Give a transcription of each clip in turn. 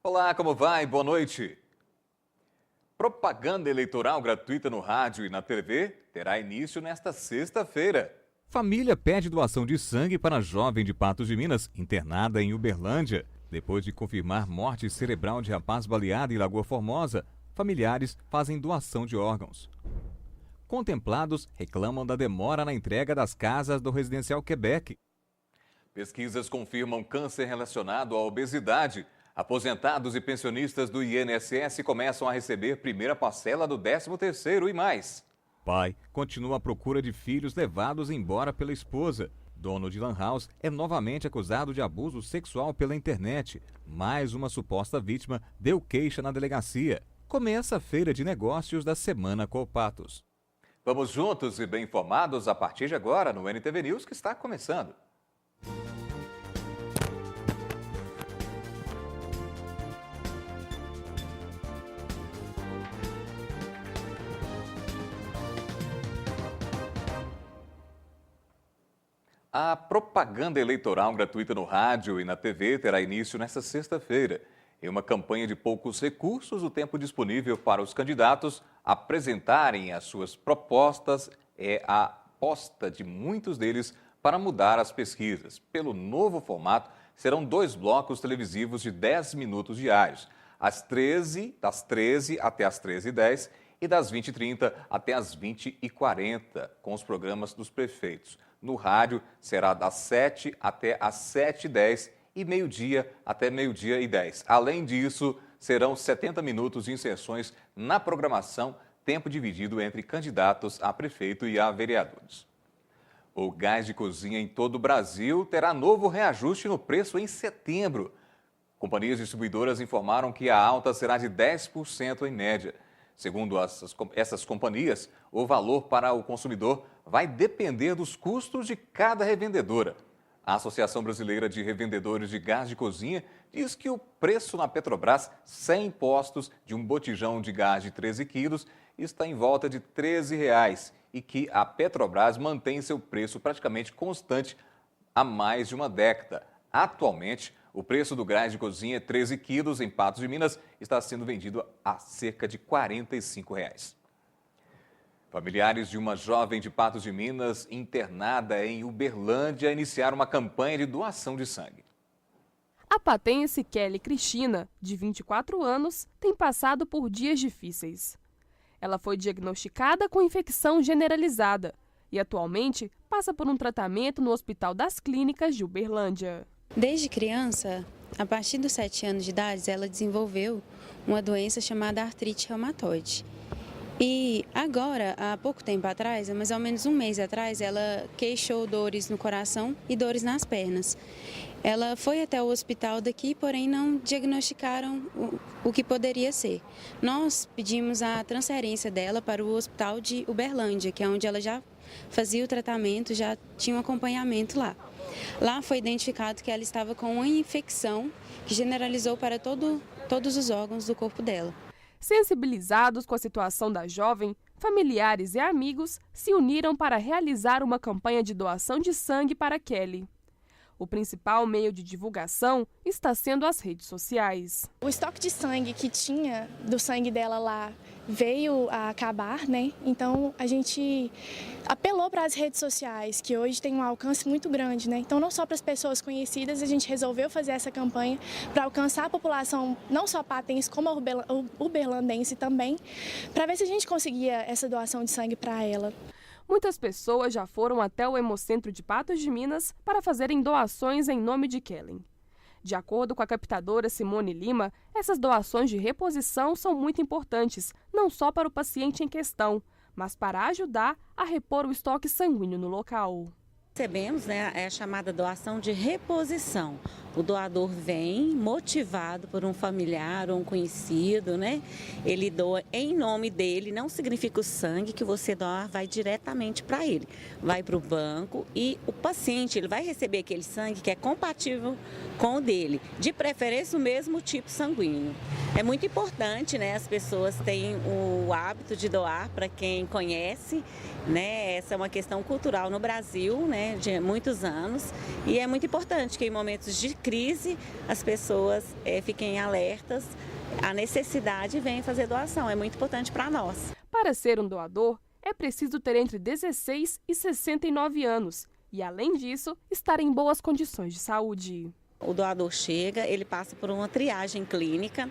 Olá, como vai? Boa noite. Propaganda eleitoral gratuita no rádio e na TV terá início nesta sexta-feira. Família pede doação de sangue para jovem de Patos de Minas, internada em Uberlândia. Depois de confirmar morte cerebral de rapaz baleado em Lagoa Formosa, familiares fazem doação de órgãos. Contemplados reclamam da demora na entrega das casas do Residencial Quebec. Pesquisas confirmam câncer relacionado à obesidade. Aposentados e pensionistas do INSS começam a receber primeira parcela do 13º e mais. Pai continua à procura de filhos levados embora pela esposa. Dono de lan house é novamente acusado de abuso sexual pela internet. Mais uma suposta vítima deu queixa na delegacia. Começa a feira de negócios da Semana Copatos. Vamos juntos e bem informados a partir de agora no NTV News, que está começando. A propaganda eleitoral gratuita no rádio e na TV terá início nesta sexta-feira. Em uma campanha de poucos recursos, o tempo disponível para os candidatos apresentarem as suas propostas é a aposta de muitos deles para mudar as pesquisas. Pelo novo formato, serão 2 blocos televisivos de 10 minutos diários, das 13 até as 13h10 e das 20h30 até as 20h40, com os programas dos prefeitos. No rádio, será das 7 até as 7h10 e meio-dia até meio-dia e 10. Além disso, serão 70 minutos de inserções na programação, tempo dividido entre candidatos a prefeito e a vereadores. O gás de cozinha em todo o Brasil terá novo reajuste no preço em setembro. Companhias distribuidoras informaram que a alta será de 10% em média. Segundo essas companhias, o valor para o consumidor vai depender dos custos de cada revendedora. A Associação Brasileira de Revendedores de Gás de Cozinha diz que o preço na Petrobras, sem impostos, de um botijão de gás de 13 quilos está em volta de R$ 13 e que a Petrobras mantém seu preço praticamente constante há mais de uma década. Atualmente, o preço do gás de cozinha 13 quilos em Patos de Minas está sendo vendido a cerca de R$ 45. Familiares de uma jovem de Patos de Minas internada em Uberlândia iniciaram uma campanha de doação de sangue. A patense Kelly Cristina, de 24 anos, tem passado por dias difíceis. Ela foi diagnosticada com infecção generalizada e atualmente passa por um tratamento no Hospital das Clínicas de Uberlândia. Desde criança, a partir dos 7 anos de idade, ela desenvolveu uma doença chamada artrite reumatoide. E agora, há pouco tempo atrás, mais ou menos um mês atrás, ela queixou dores no coração e dores nas pernas. Ela foi até o hospital daqui, porém não diagnosticaram o que poderia ser. Nós pedimos a transferência dela para o hospital de Uberlândia, que é onde ela já fazia o tratamento, já tinha um acompanhamento lá. Lá foi identificado que ela estava com uma infecção que generalizou para todos os órgãos do corpo dela. Sensibilizados com a situação da jovem, familiares e amigos se uniram para realizar uma campanha de doação de sangue para Kelly. O principal meio de divulgação está sendo as redes sociais. O estoque de sangue que tinha do sangue dela lá veio a acabar, né? Então a gente apelou para as redes sociais, que hoje tem um alcance muito grande, né? Então não só para as pessoas conhecidas, a gente resolveu fazer essa campanha para alcançar a população, não só patense, como a uberlandense também, para ver se a gente conseguia essa doação de sangue para ela. Muitas pessoas já foram até o Hemocentro de Patos de Minas para fazerem doações em nome de Kelly. De acordo com a captadora Simone Lima, essas doações de reposição são muito importantes, não só para o paciente em questão, mas para ajudar a repor o estoque sanguíneo no local. Recebemos a chamada doação de reposição. O doador vem motivado por um familiar ou um conhecido, né? Ele doa em nome dele, não significa o sangue que você doa vai diretamente para ele. Vai para o banco e o paciente ele vai receber aquele sangue que é compatível com o dele, de preferência o mesmo tipo sanguíneo. É muito importante, né? As pessoas têm o hábito de doar para quem conhece, né? Essa é uma questão cultural no Brasil, né? De muitos anos, e é muito importante que em momentos de crise, as pessoas fiquem alertas, a necessidade vem fazer doação, é muito importante para nós. Para ser um doador, é preciso ter entre 16 e 69 anos e, além disso, estar em boas condições de saúde. O doador chega, ele passa por uma triagem clínica.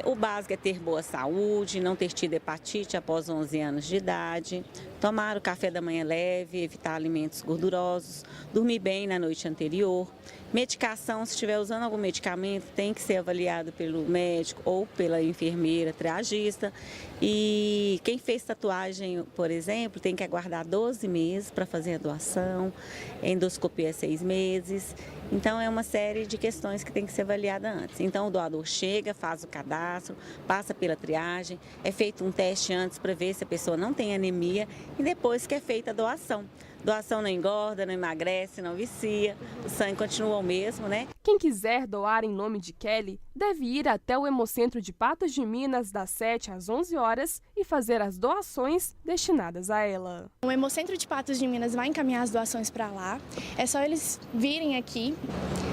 O básico é ter boa saúde, não ter tido hepatite após 11 anos de idade, tomar o café da manhã leve, evitar alimentos gordurosos, dormir bem na noite anterior. Medicação, se estiver usando algum medicamento, tem que ser avaliado pelo médico ou pela enfermeira triagista. E quem fez tatuagem, por exemplo, tem que aguardar 12 meses para fazer a doação, endoscopia 6 meses. Então, é uma série de questões que tem que ser avaliada antes. Então, o doador chega, faz o cadastro, passa pela triagem, é feito um teste antes para ver se a pessoa não tem anemia e depois que é feita a doação. Doação não engorda, não emagrece, não vicia, o sangue continua o mesmo, né? Quem quiser doar em nome de Kelly deve ir até o Hemocentro de Patos de Minas das 7 às 11 horas e fazer as doações destinadas a ela. O Hemocentro de Patos de Minas vai encaminhar as doações para lá. É só eles virem aqui,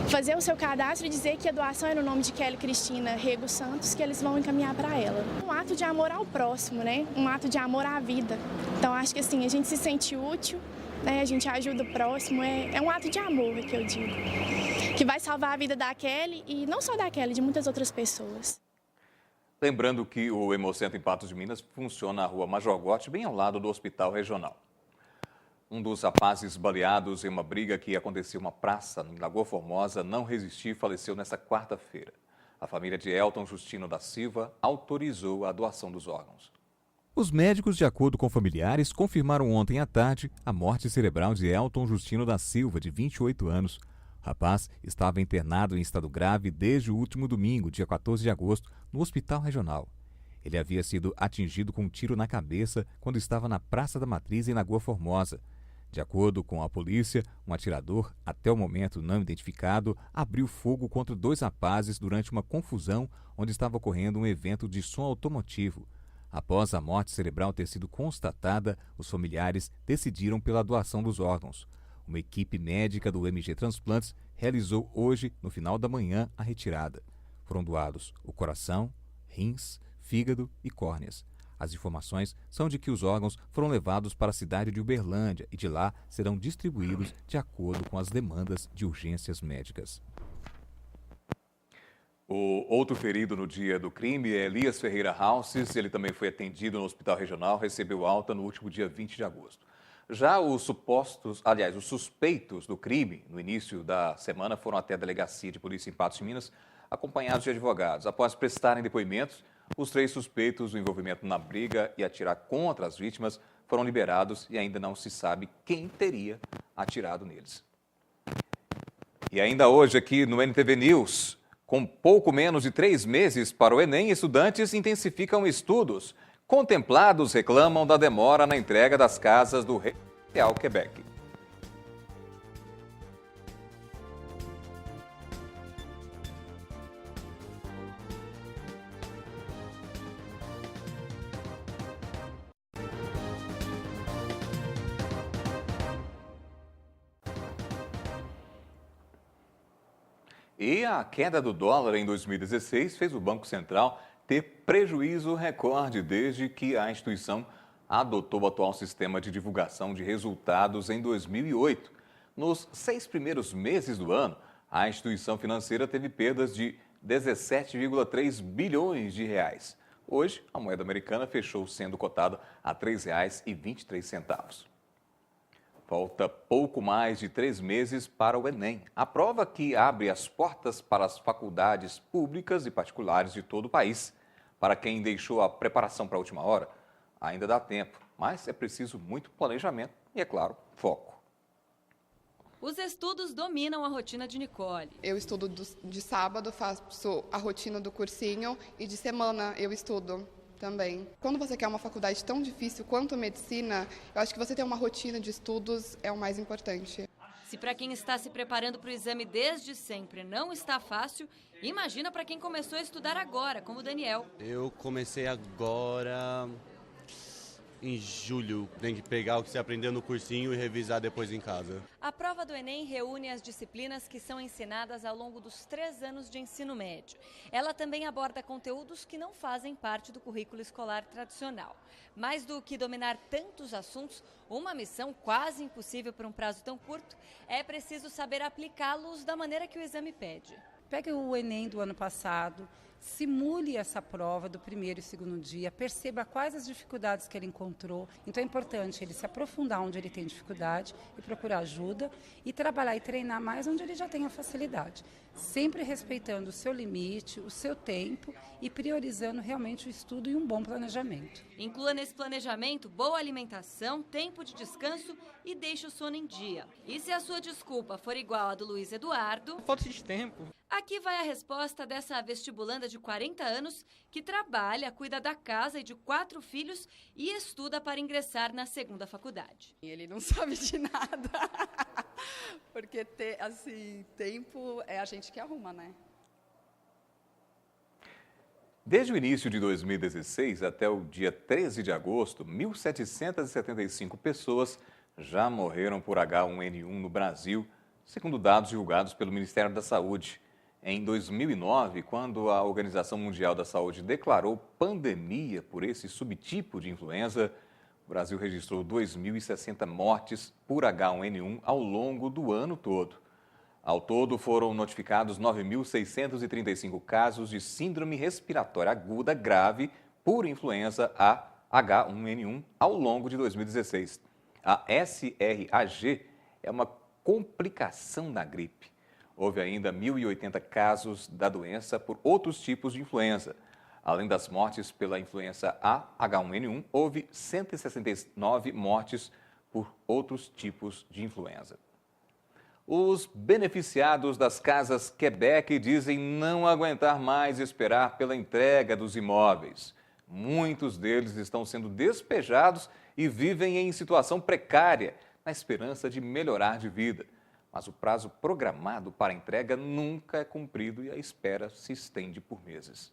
fazer o seu cadastro e dizer que a doação é no nome de Kelly Cristina Rego Santos, que eles vão encaminhar para ela. Um ato de amor ao próximo, né? Um ato de amor à vida. Então, acho que assim, a gente se sente útil, né? A gente ajuda o próximo, é um ato de amor, que eu digo, que vai salvar a vida da Kelly e não só da Kelly, de muitas outras pessoas. Lembrando que o Hemocentro em Patos de Minas funciona na rua Major Gotti, bem ao lado do Hospital Regional. Um dos rapazes baleados em uma briga que aconteceu em uma praça em Lagoa Formosa não resistiu e faleceu nesta quarta-feira. A família de Elton Justino da Silva autorizou a doação dos órgãos. Os médicos, de acordo com familiares, confirmaram ontem à tarde a morte cerebral de Elton Justino da Silva, de 28 anos. O rapaz estava internado em estado grave desde o último domingo, dia 14 de agosto, no Hospital Regional. Ele havia sido atingido com um tiro na cabeça quando estava na Praça da Matriz, em Lagoa Formosa. De acordo com a polícia, um atirador, até o momento não identificado, abriu fogo contra 2 rapazes durante uma confusão onde estava ocorrendo um evento de som automotivo. Após a morte cerebral ter sido constatada, os familiares decidiram pela doação dos órgãos. Uma equipe médica do MG Transplantes realizou hoje, no final da manhã, a retirada. Foram doados o coração, rins, fígado e córneas. As informações são de que os órgãos foram levados para a cidade de Uberlândia e de lá serão distribuídos de acordo com as demandas de urgências médicas. O outro ferido no dia do crime é Elias Ferreira Halses. Ele também foi atendido no Hospital Regional, recebeu alta no último dia 20 de agosto. Já os suspeitos do crime, no início da semana, foram até a Delegacia de Polícia em Patos de Minas, acompanhados de advogados. Após prestarem depoimentos, os 3 suspeitos do envolvimento na briga e atirar contra as vítimas foram liberados e ainda não se sabe quem teria atirado neles. E ainda hoje aqui no NTV News, com pouco menos de 3 meses para o Enem, estudantes intensificam estudos. Contemplados reclamam da demora na entrega das casas do Real Quebec. E a queda do dólar em 2016 fez o Banco Central ter prejuízo recorde desde que a instituição adotou o atual sistema de divulgação de resultados em 2008. Nos 6 primeiros meses do ano, a instituição financeira teve perdas de 17,3 bilhões de reais. Hoje, a moeda americana fechou sendo cotada a R$ 3,23. Falta pouco mais de 3 meses para o Enem, a prova que abre as portas para as faculdades públicas e particulares de todo o país. Para quem deixou a preparação para a última hora, ainda dá tempo, mas é preciso muito planejamento e, é claro, foco. Os estudos dominam a rotina de Nicole. Eu estudo de sábado, faço a rotina do cursinho e de semana eu estudo também. Quando você quer uma faculdade tão difícil quanto medicina, eu acho que você ter uma rotina de estudos é o mais importante. Se para quem está se preparando para o exame desde sempre não está fácil, imagina para quem começou a estudar agora, como o Daniel. Eu comecei agora em julho. Tem que pegar o que você aprendeu no cursinho e revisar depois em casa. A prova do Enem reúne as disciplinas que são ensinadas ao longo dos 3 anos de ensino médio. Ela também aborda conteúdos que não fazem parte do currículo escolar tradicional. Mais do que dominar tantos assuntos, uma missão quase impossível por um prazo tão curto, é preciso saber aplicá-los da maneira que o exame pede. Pegue o Enem do ano passado, simule essa prova do primeiro e segundo dia, perceba quais as dificuldades que ele encontrou. Então é importante ele se aprofundar onde ele tem dificuldade e procurar ajuda e trabalhar e treinar mais onde ele já tem a facilidade. Sempre respeitando o seu limite, o seu tempo e priorizando realmente o estudo e um bom planejamento. Inclua nesse planejamento boa alimentação, tempo de descanso e deixe o sono em dia. E se a sua desculpa for igual a do Luiz Eduardo... Falta de tempo. Aqui vai a resposta dessa vestibulanda de 40 anos que trabalha, cuida da casa e de 4 filhos e estuda para ingressar na 2ª faculdade. Ele não sabe de nada, porque tempo é a gente que arruma, né? Desde o início de 2016 até o dia 13 de agosto, 1.775 pessoas já morreram por H1N1 no Brasil, segundo dados divulgados pelo Ministério da Saúde. Em 2009, quando a Organização Mundial da Saúde declarou pandemia por esse subtipo de influenza, o Brasil registrou 2.060 mortes por H1N1 ao longo do ano todo. Ao todo, foram notificados 9.635 casos de síndrome respiratória aguda grave por influenza A H1N1 ao longo de 2016. A SRAG é uma complicação da gripe. Houve ainda 1.080 casos da doença por outros tipos de influenza. Além das mortes pela influenza A H1N1, houve 169 mortes por outros tipos de influenza. Os beneficiados das casas Quebec dizem não aguentar mais esperar pela entrega dos imóveis. Muitos deles estão sendo despejados e vivem em situação precária, na esperança de melhorar de vida. Mas o prazo programado para a entrega nunca é cumprido e a espera se estende por meses.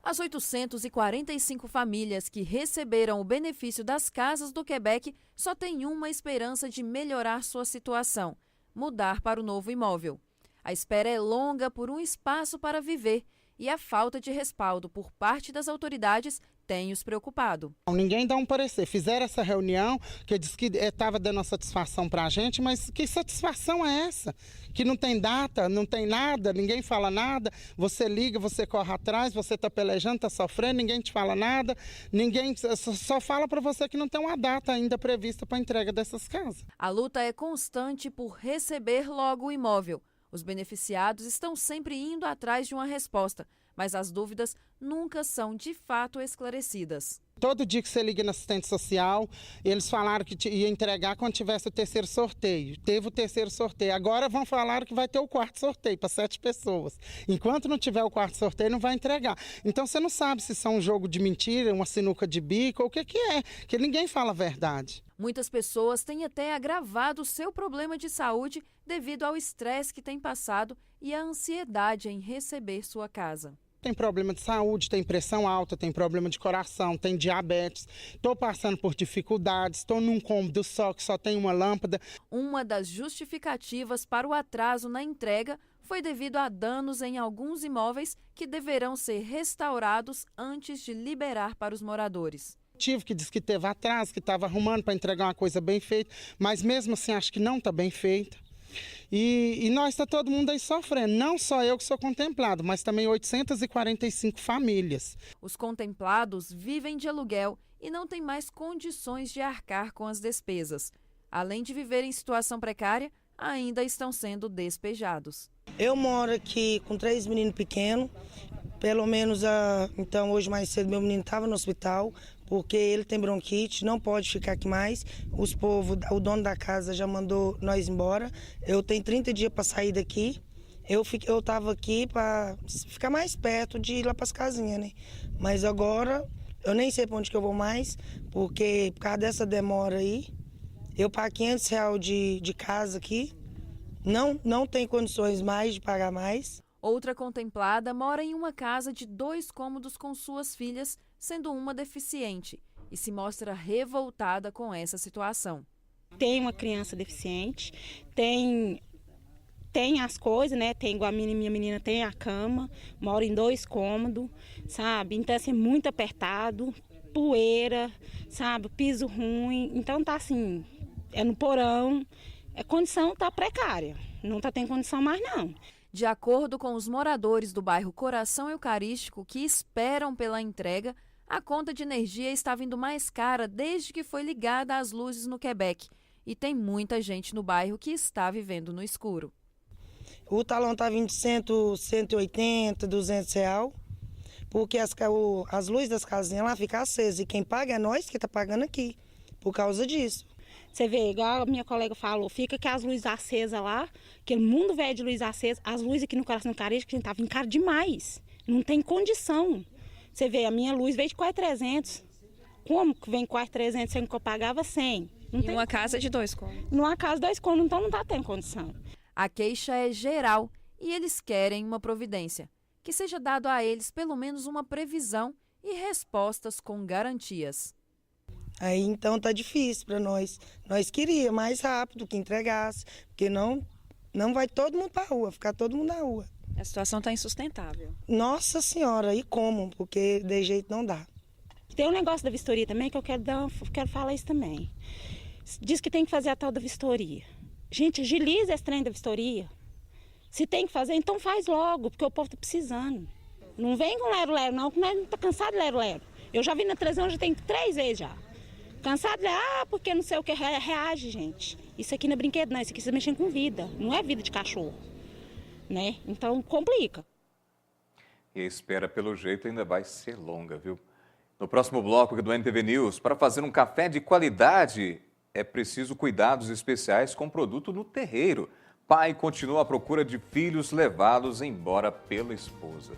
As 845 famílias que receberam o benefício das casas do Quebec só têm uma esperança de melhorar sua situação: mudar para o novo imóvel. A espera é longa por um espaço para viver e a falta de respaldo por parte das autoridades tem os preocupado. Ninguém dá um parecer. Fizeram essa reunião que disse que estava dando uma satisfação para a gente, mas que satisfação é essa? Que não tem data, não tem nada, ninguém fala nada, você liga, você corre atrás, você está pelejando, está sofrendo, ninguém te fala nada, ninguém só fala para você que não tem uma data ainda prevista para a entrega dessas casas. A luta é constante por receber logo o imóvel. Os beneficiados estão sempre indo atrás de uma resposta, mas as dúvidas nunca são de fato esclarecidas. Todo dia que você liga na assistente social, eles falaram que ia entregar quando tivesse o 3º sorteio. Teve o 3º sorteio. Agora vão falar que vai ter o 4º sorteio para 7 pessoas. Enquanto não tiver o 4º sorteio, não vai entregar. Então você não sabe se são um jogo de mentira, uma sinuca de bico, ou o que é, que ninguém fala a verdade. Muitas pessoas têm até agravado o seu problema de saúde devido ao estresse que têm passado e à ansiedade em receber sua casa. Tem problema de saúde, tem pressão alta, tem problema de coração, tem diabetes. Estou passando por dificuldades, estou num cômodo só que só tem uma lâmpada. Uma das justificativas para o atraso na entrega foi devido a danos em alguns imóveis que deverão ser restaurados antes de liberar para os moradores. Que diz que teve atraso, que estava arrumando para entregar uma coisa bem feita, mas mesmo assim acho que não está bem feita. E nós está todo mundo aí sofrendo, não só eu que sou contemplado, mas também 845 famílias. Os contemplados vivem de aluguel e não têm mais condições de arcar com as despesas. Além de viver em situação precária, ainda estão sendo despejados. Eu moro aqui com 3 meninos pequenos, pelo menos então hoje mais cedo meu menino estava no hospital, porque ele tem bronquite, não pode ficar aqui mais. O dono da casa já mandou nós embora. Eu tenho 30 dias para sair daqui. Eu estava aqui para ficar mais perto de ir lá para as casinhas, né? Mas agora eu nem sei para onde que eu vou mais, porque por causa dessa demora aí, eu pago R$500 de casa aqui. Não tem condições mais de pagar mais. Outra contemplada mora em uma casa de 2 cômodos com suas filhas, sendo uma deficiente, e se mostra revoltada com essa situação. Tem uma criança deficiente, tem as coisas, né? Tem igual minha menina tem a cama, mora em 2 cômodos, sabe? Então, assim, muito apertado, poeira, sabe? Piso ruim. Então, tá assim, é no porão, a condição tá precária, não tem condição mais não. De acordo com os moradores do bairro Coração Eucarístico que esperam pela entrega, a conta de energia está vindo mais cara desde que foi ligada às luzes no Quebec. E tem muita gente no bairro que está vivendo no escuro. O talão está vindo de 180, 200 reais, porque as luzes das casinhas lá ficam acesas. E quem paga é nós que está pagando aqui, por causa disso. Você vê, igual a minha colega falou, fica que as luzes acesas lá, aquele mundo velho de luz acesa, as luzes aqui no Coração Eucarístico, que estavam caras demais. Não tem condição. Você vê, a minha luz veio de quase 300. Como que vem quase 300 sendo que eu pagava 100? Em uma casa de 2 cômodos. Numa casa de 2 cômodos, então não está tendo condição. A queixa é geral e eles querem uma providência, que seja dado a eles pelo menos uma previsão e respostas com garantias. Aí então tá difícil para nós. Nós queríamos mais rápido que entregasse, porque não vai todo mundo para a rua, ficar todo mundo na rua. A situação está insustentável. Nossa Senhora, e como? Porque de jeito não dá. Tem um negócio da vistoria também que eu quero falar isso também. Diz que tem que fazer a tal da vistoria. Gente, agiliza esse trem da vistoria. Se tem que fazer, então faz logo, porque o povo está precisando. Não vem com lero-lero, não, que nós não está cansado de lero-lero. Eu já vi na televisão, já tem 3 vezes já. Cansado de porque não sei o que reage, gente. Isso aqui não é brinquedo, não. Isso aqui você tá mexendo com vida. Não é vida de cachorro, né? Então complica. E a espera, pelo jeito, ainda vai ser longa, viu? No próximo bloco do NTV News, para fazer um café de qualidade, é preciso cuidados especiais com produto no terreiro. Pai continua à procura de filhos levados embora pela esposa.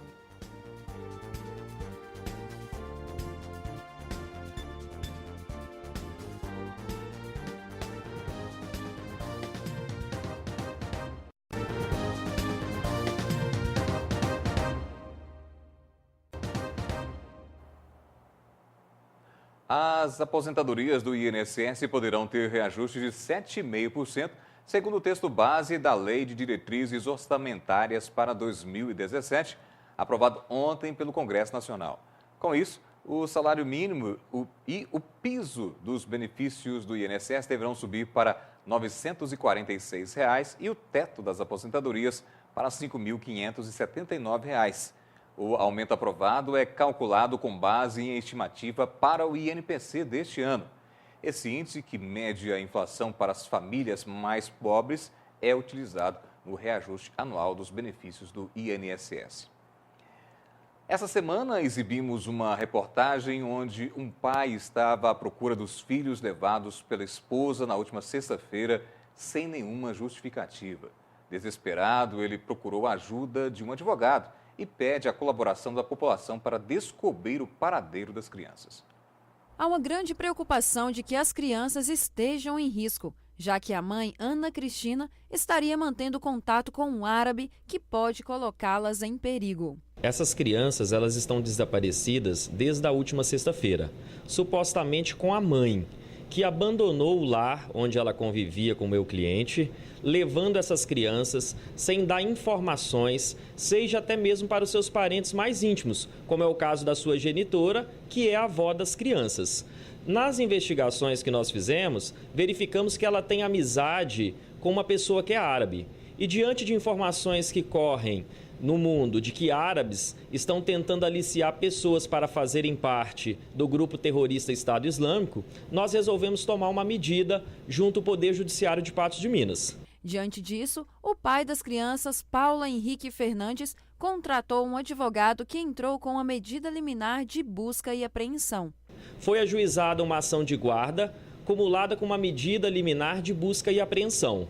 As aposentadorias do INSS poderão ter reajuste de 7,5%, segundo o texto base da Lei de Diretrizes Orçamentárias para 2017, aprovado ontem pelo Congresso Nacional. Com isso, o salário mínimo e o piso dos benefícios do INSS deverão subir para R$ 946 e o teto das aposentadorias para R$ 5.579. O aumento aprovado é calculado com base em estimativa para o INPC deste ano. Esse índice, que mede a inflação para as famílias mais pobres, é utilizado no reajuste anual dos benefícios do INSS. Essa semana exibimos uma reportagem onde um pai estava à procura dos filhos levados pela esposa na última sexta-feira sem nenhuma justificativa. Desesperado, ele procurou a ajuda de um advogado e pede a colaboração da população para descobrir o paradeiro das crianças. Há uma grande preocupação de que as crianças estejam em risco, já que a mãe, Ana Cristina, estaria mantendo contato com um árabe que pode colocá-las em perigo. Essas crianças, elas estão desaparecidas desde a última sexta-feira, supostamente com a mãe, que abandonou o lar onde ela convivia com o meu cliente, levando essas crianças sem dar informações, seja até mesmo para os seus parentes mais íntimos, como é o caso da sua genitora, que é a avó das crianças. Nas investigações que nós fizemos, verificamos que ela tem amizade com uma pessoa que é árabe. E diante de informações que correm no mundo de que árabes estão tentando aliciar pessoas para fazerem parte do grupo terrorista Estado Islâmico, nós resolvemos tomar uma medida junto ao Poder Judiciário de Patos de Minas. Diante disso, o pai das crianças, Paulo Henrique Fernandes, contratou um advogado que entrou com a medida liminar de busca e apreensão. Foi ajuizada uma ação de guarda, cumulada com uma medida liminar de busca e apreensão.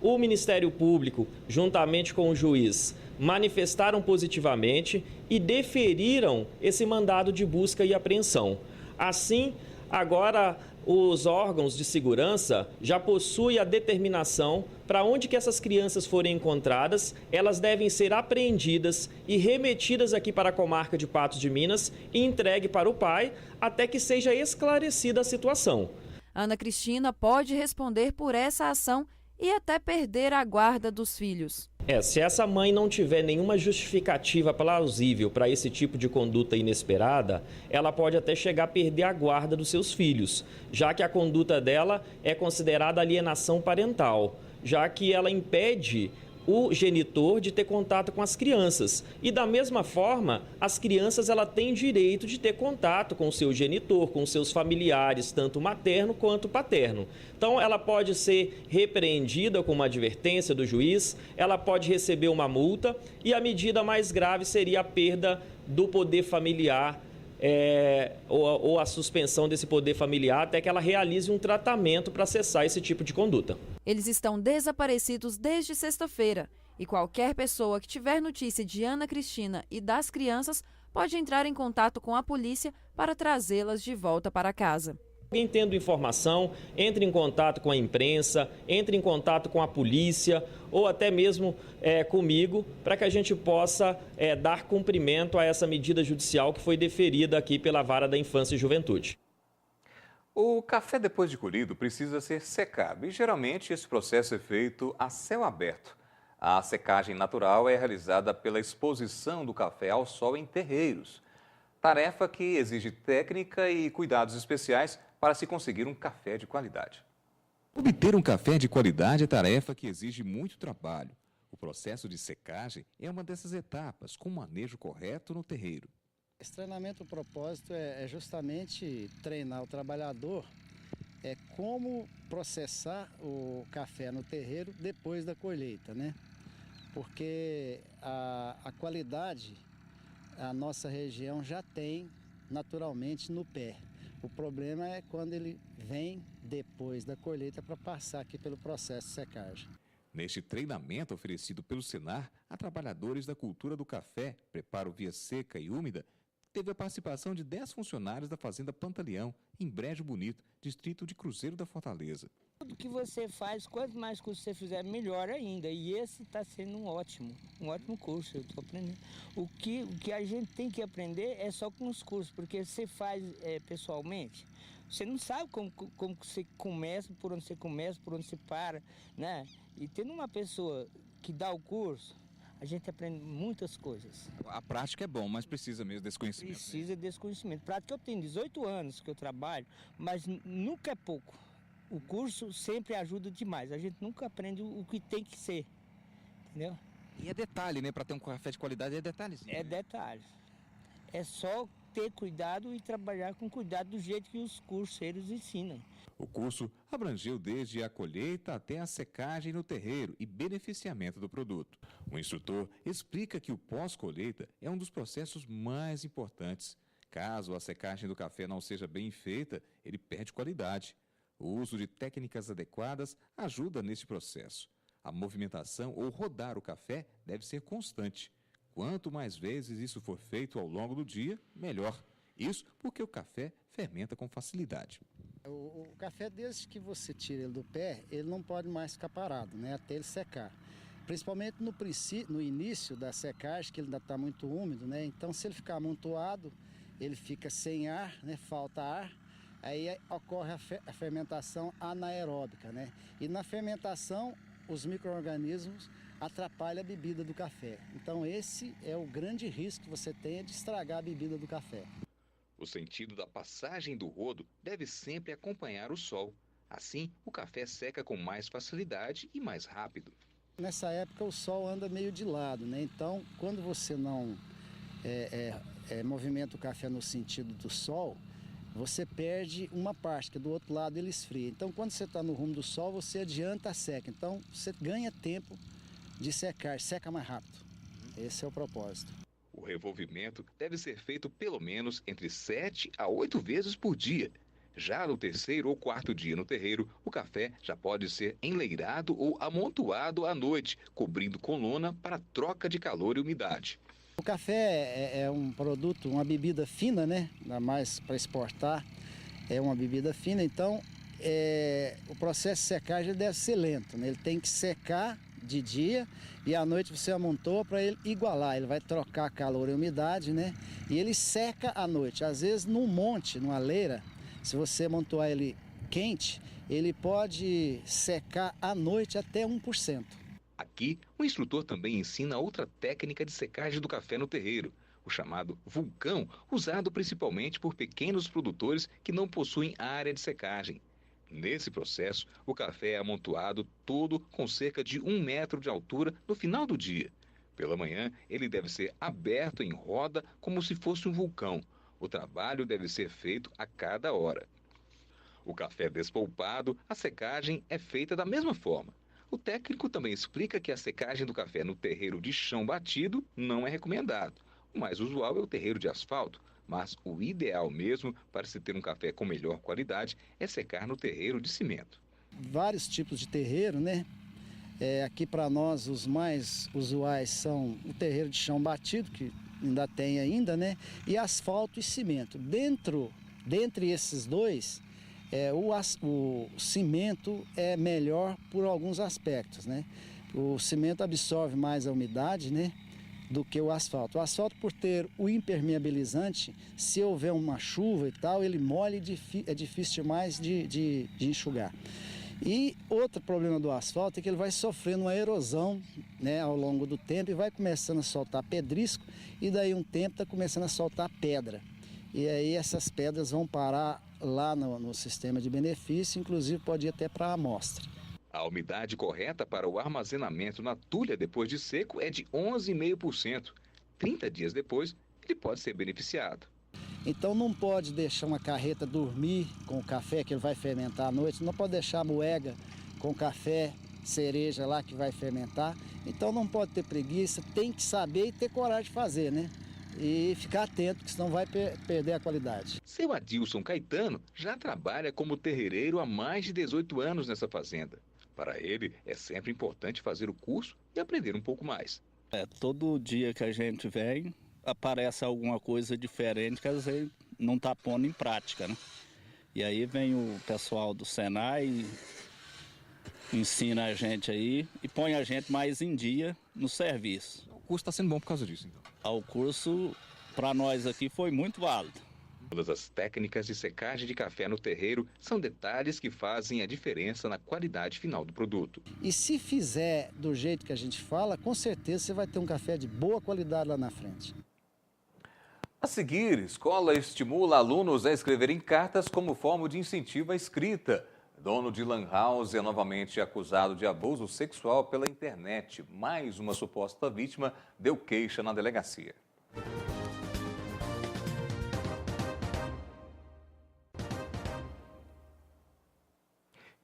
O Ministério Público, juntamente com o juiz, manifestaram positivamente e deferiram esse mandado de busca e apreensão. Assim, agora os órgãos de segurança já possuem a determinação para onde que essas crianças forem encontradas, elas devem ser apreendidas e remetidas aqui para a comarca de Patos de Minas e entregue para o pai até que seja esclarecida a situação. Ana Cristina pode responder por essa ação e até perder a guarda dos filhos. Se essa mãe não tiver nenhuma justificativa plausível para esse tipo de conduta inesperada, ela pode até chegar a perder a guarda dos seus filhos, já que a conduta dela é considerada alienação parental, já que ela impede o genitor de ter contato com as crianças. E da mesma forma, as crianças ela têm direito de ter contato com o seu genitor, com seus familiares, tanto materno quanto paterno. Então ela pode ser repreendida com uma advertência do juiz, ela pode receber uma multa e a medida mais grave seria a perda do poder familiar ou a suspensão desse poder familiar até que ela realize um tratamento para cessar esse tipo de conduta. Eles estão desaparecidos desde sexta-feira e qualquer pessoa que tiver notícia de Ana Cristina e das crianças pode entrar em contato com a polícia para trazê-las de volta para casa. Alguém tendo informação, entre em contato com a imprensa, entre em contato com a polícia ou até mesmo comigo, para que a gente possa dar cumprimento a essa medida judicial que foi deferida aqui pela Vara da Infância e Juventude. O café depois de colhido precisa ser secado e geralmente esse processo é feito a céu aberto. A secagem natural é realizada pela exposição do café ao sol em terreiros. Tarefa que exige técnica e cuidados especiais para se conseguir um café de qualidade. Obter um café de qualidade é tarefa que exige muito trabalho. O processo de secagem é uma dessas etapas, com o manejo correto no terreiro. Esse treinamento, o propósito é justamente treinar o trabalhador como processar o café no terreiro depois da colheita, né? Porque a qualidade a nossa região já tem naturalmente no pé. O problema é quando ele vem depois da colheita para passar aqui pelo processo de secagem. Neste treinamento oferecido pelo Senar a trabalhadores da cultura do café, preparo via seca e úmida, teve a participação de 10 funcionários da Fazenda Pantaleão, em Brejo Bonito, distrito de Cruzeiro da Fortaleza. Tudo que você faz, quanto mais curso você fizer, melhor ainda. E esse está sendo um ótimo curso, eu estou aprendendo. O que a gente tem que aprender é só com os cursos, porque você faz pessoalmente, você não sabe como você começa, por onde você para, né? E tendo uma pessoa que dá o curso, a gente aprende muitas coisas. A prática é bom, mas precisa mesmo desse conhecimento. Precisa desse conhecimento. Prática, eu tenho 18 anos que eu trabalho, mas nunca é pouco. O curso sempre ajuda demais. A gente nunca aprende o que tem que ser, entendeu? E é detalhe, né? Para ter um café de qualidade é detalhezinho. É detalhe. É só ter cuidado e trabalhar com cuidado do jeito que os curseiros ensinam. O curso abrangeu desde a colheita até a secagem no terreiro e beneficiamento do produto. O instrutor explica que o pós-colheita é um dos processos mais importantes. Caso a secagem do café não seja bem feita, ele perde qualidade. O uso de técnicas adequadas ajuda neste processo. A movimentação ou rodar o café deve ser constante. Quanto mais vezes isso for feito ao longo do dia, melhor. Isso porque o café fermenta com facilidade. O café, desde que você tira ele do pé, ele não pode mais ficar parado, né, até ele secar. Principalmente no início da secagem, que ele ainda está muito úmido, né? Então, se ele ficar amontoado, ele fica sem ar, né? Falta ar. Aí ocorre a fermentação anaeróbica, né? E na fermentação, os micro-organismos atrapalham a bebida do café. Então esse é o grande risco que você tem de estragar a bebida do café. O sentido da passagem do rodo deve sempre acompanhar o sol. Assim, o café seca com mais facilidade e mais rápido. Nessa época o sol anda meio de lado, né? Então, quando você não movimenta o café no sentido do sol, você perde uma parte, que do outro lado ele esfria. Então, quando você está no rumo do sol, você adianta a seca. Então, você ganha tempo de secar, seca mais rápido. Esse é o propósito. O revolvimento deve ser feito pelo menos entre 7 a 8 vezes por dia. Já no terceiro ou quarto dia no terreiro, o café já pode ser enleirado ou amontoado à noite, cobrindo com lona para troca de calor e umidade. O café é um produto, uma bebida fina, né? Ainda mais para exportar. é uma bebida fina, então o processo de secagem deve ser lento, né? Ele tem que secar de dia e à noite você amontoa para ele igualar, ele vai trocar calor e umidade, né? E ele seca à noite. Às vezes num monte, numa leira, se você amontoar ele quente, ele pode secar à noite até 1%. Aqui, o instrutor também ensina outra técnica de secagem do café no terreiro, o chamado vulcão, usado principalmente por pequenos produtores que não possuem área de secagem. Nesse processo, o café é amontoado todo com cerca de 1 metro de altura no final do dia. Pela manhã, ele deve ser aberto em roda como se fosse um vulcão. O trabalho deve ser feito a cada hora. O café despolpado, a secagem é feita da mesma forma. O técnico também explica que a secagem do café no terreiro de chão batido não é recomendado. O mais usual é o terreiro de asfalto, mas o ideal mesmo para se ter um café com melhor qualidade é secar no terreiro de cimento. Vários tipos de terreiro, né? Aqui para nós os mais usuais são o terreiro de chão batido, que ainda tem ainda, né? E asfalto e cimento. Dentre esses dois, o cimento é melhor por alguns aspectos, né? O cimento absorve mais a umidade, né, do que o asfalto. O asfalto, por ter o impermeabilizante, se houver uma chuva e tal, ele molha e é difícil demais de enxugar. E outro problema do asfalto é que ele vai sofrendo uma erosão, né, ao longo do tempo e vai começando a soltar pedrisco e daí um tempo está começando a soltar pedra. E aí essas pedras vão parar lá no sistema de benefício, inclusive pode ir até para a amostra. A umidade correta para o armazenamento na tulha depois de seco é de 11,5%. 30 dias depois, ele pode ser beneficiado. Então não pode deixar uma carreta dormir com o café que ele vai fermentar à noite, não pode deixar a moega com café, cereja lá que vai fermentar. Então não pode ter preguiça, tem que saber e ter coragem de fazer, né? E ficar atento, que senão vai perder a qualidade. Seu Adilson Caetano já trabalha como terreireiro há mais de 18 anos nessa fazenda. Para ele, é sempre importante fazer o curso e aprender um pouco mais. Todo dia que a gente vem, aparece alguma coisa diferente que a gente não está pondo em prática, né? E aí vem o pessoal do Senai, ensina a gente aí e põe a gente mais em dia no serviço. O curso está sendo bom por causa disso, então? O curso, para nós aqui, foi muito válido. Todas as técnicas de secagem de café no terreiro são detalhes que fazem a diferença na qualidade final do produto. E se fizer do jeito que a gente fala, com certeza você vai ter um café de boa qualidade lá na frente. A seguir, escola estimula alunos a escreverem cartas como forma de incentivo à escrita. Dono de lan house é novamente acusado de abuso sexual pela internet. Mais uma suposta vítima deu queixa na delegacia.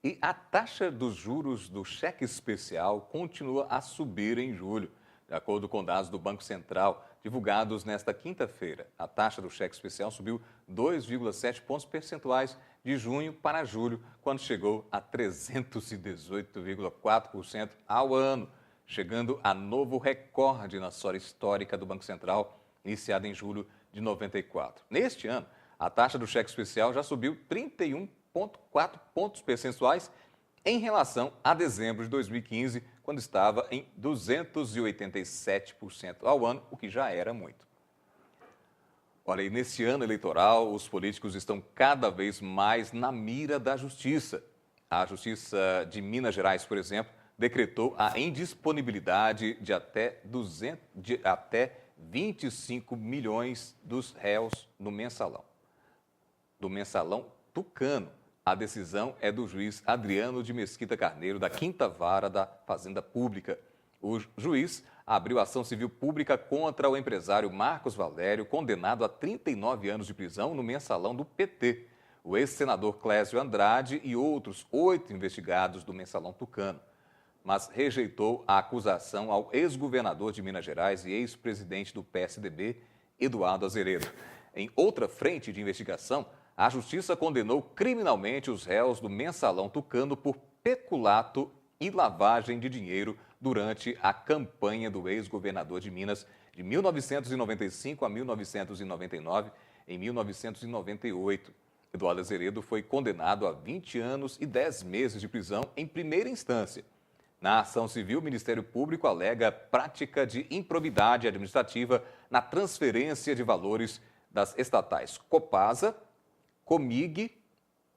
E a taxa dos juros do cheque especial continua a subir em julho. De acordo com dados do Banco Central, divulgados nesta quinta-feira, a taxa do cheque especial subiu 2,7 pontos percentuais de junho para julho, quando chegou a 318,4% ao ano, chegando a novo recorde na história histórica do Banco Central, iniciada em julho de 94. Neste ano, a taxa do cheque especial já subiu 31,4 pontos percentuais em relação a dezembro de 2015, quando estava em 287% ao ano, o que já era muito. Olha, e nesse ano eleitoral, os políticos estão cada vez mais na mira da justiça. A Justiça de Minas Gerais, por exemplo, decretou a indisponibilidade de até 25 milhões dos réus no mensalão tucano. A decisão é do juiz Adriano de Mesquita Carneiro, da 5ª Vara da Fazenda Pública. O juiz abriu ação civil pública contra o empresário Marcos Valério, condenado a 39 anos de prisão no mensalão do PT. O ex-senador Clésio Andrade e outros 8 investigados do mensalão tucano. Mas rejeitou a acusação ao ex-governador de Minas Gerais e ex-presidente do PSDB, Eduardo Azeredo. Em outra frente de investigação, a Justiça condenou criminalmente os réus do mensalão tucano por peculato e lavagem de dinheiro durante a campanha do ex-governador de Minas de 1995 a 1999, em 1998. Eduardo Azeredo foi condenado a 20 anos e 10 meses de prisão em primeira instância. Na ação civil, o Ministério Público alega prática de improbidade administrativa na transferência de valores das estatais Copasa, Comig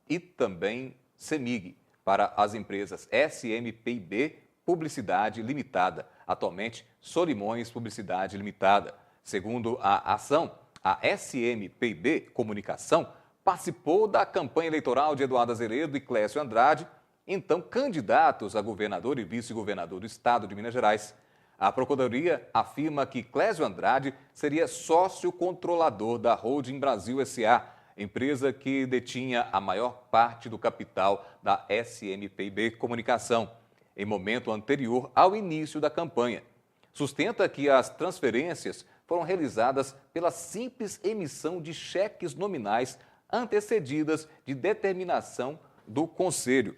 e também Semig para as empresas SMPIB Publicidade Limitada, atualmente Solimões Publicidade Limitada. Segundo a ação, a SMPIB Comunicação participou da campanha eleitoral de Eduardo Azeredo e Clécio Andrade, então candidatos a governador e vice-governador do estado de Minas Gerais. A Procuradoria afirma que Clécio Andrade seria sócio controlador da Holding Brasil S.A., empresa que detinha a maior parte do capital da SMPIB Comunicação, em momento anterior ao início da campanha. Sustenta que as transferências foram realizadas pela simples emissão de cheques nominais antecedidas de determinação do Conselho.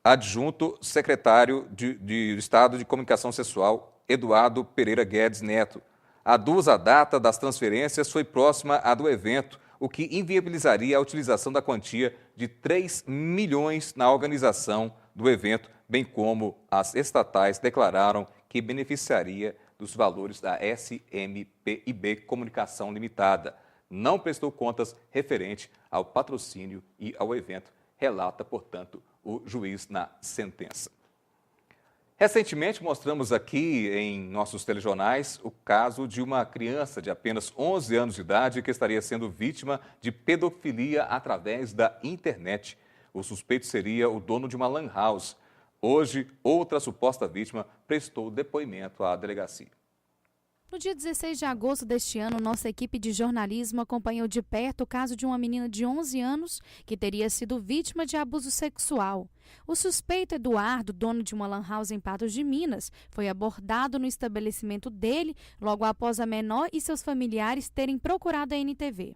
Adjunto secretário de Estado de Comunicação Social, Eduardo Pereira Guedes Neto. A data das transferências foi próxima à do evento, o que inviabilizaria a utilização da quantia de 3 milhões na organização do evento, bem como as estatais declararam que beneficiaria dos valores da SMPIB Comunicação Limitada. Não prestou contas referente ao patrocínio e ao evento, relata, portanto, o juiz na sentença. Recentemente, mostramos aqui em nossos telejornais o caso de uma criança de apenas 11 anos de idade que estaria sendo vítima de pedofilia através da internet. O suspeito seria o dono de uma lan house. Hoje, outra suposta vítima prestou depoimento à delegacia. No dia 16 de agosto deste ano, nossa equipe de jornalismo acompanhou de perto o caso de uma menina de 11 anos que teria sido vítima de abuso sexual. O suspeito Eduardo, dono de uma lan house em Patos de Minas, foi abordado no estabelecimento dele logo após a menor e seus familiares terem procurado a NTV.